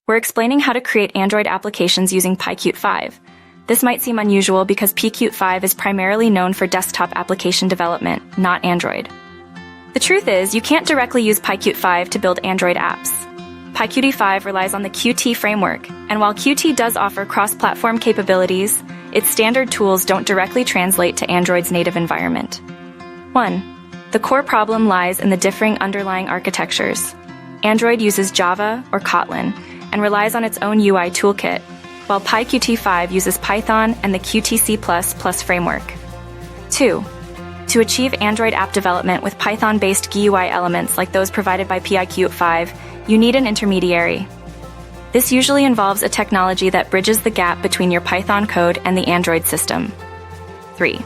We're explaining how to create Android applications using PyQt5. This might seem unusual because PyQt5 is primarily known for desktop application development, not Android. The truth is, you can't directly use PyQt5 to build Android apps. PyQt5 relies on the Qt framework, and while Qt does offer cross-platform capabilities, its standard tools don't directly translate to Android's native environment. 1. The core problem lies in the differing underlying architectures. Android uses Java or Kotlin and relies on its own UI toolkit, while PyQt5 uses Python and the Qt++ framework. 2. To achieve Android app development with Python-based GUI elements like those provided by PyQt5, you need an intermediary. This usually involves a technology that bridges the gap between your Python code and the Android system. 3.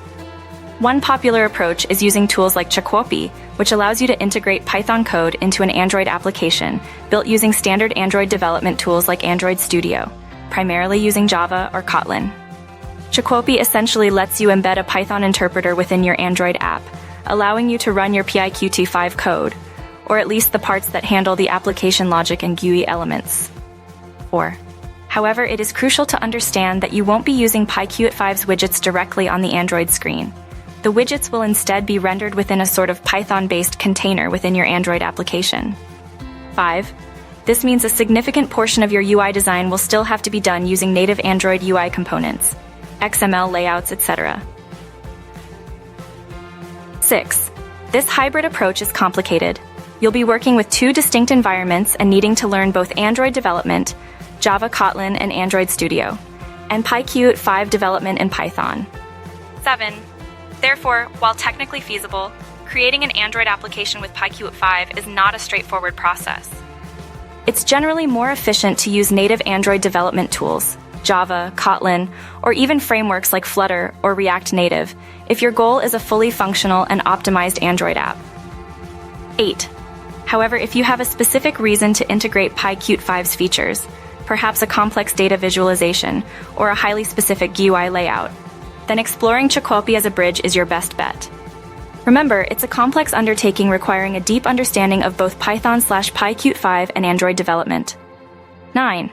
One popular approach is using tools like PyQt5, which allows you to integrate Python code into an Android application built using standard Android development tools like Android Studio, primarily using Java or Kotlin. PyQt5 essentially lets you embed a Python interpreter within your Android app, allowing you to run your PyQt5 code, or at least the parts that handle the application logic and GUI elements. 4. However, it is crucial to understand that you won't be using PyQt5's widgets directly on the Android screen. The widgets will instead be rendered within a sort of Python-based container within your Android application. 5. This means a significant portion of your UI design will still have to be done using native Android UI components, XML layouts, etc. 6. This hybrid approach is complicated. You'll be working with two distinct environments and needing to learn both Android development, Java, Kotlin, and Android Studio, and PyQt5 development in Python. 7. Therefore, while technically feasible, creating an Android application with PyQt5 is not a straightforward process. It's generally more efficient to use native Android development tools, Java, Kotlin, or even frameworks like Flutter or React Native, if your goal is a fully functional and optimized Android app. 8. However, if you have a specific reason to integrate PyQt5's features, perhaps a complex data visualization or a highly specific GUI layout, then exploring PyQt5 as a bridge is your best bet. Remember, it's a complex undertaking requiring a deep understanding of both Python/PyQt5 and Android development. 9.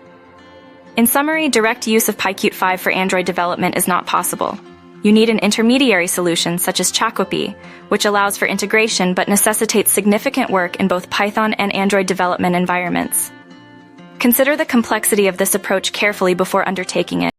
In summary, direct use of PyQt5 for Android development is not possible. You need an intermediary solution such as PyQt5, which allows for integration but necessitates significant work in both Python and Android development environments. Consider the complexity of this approach carefully before undertaking it.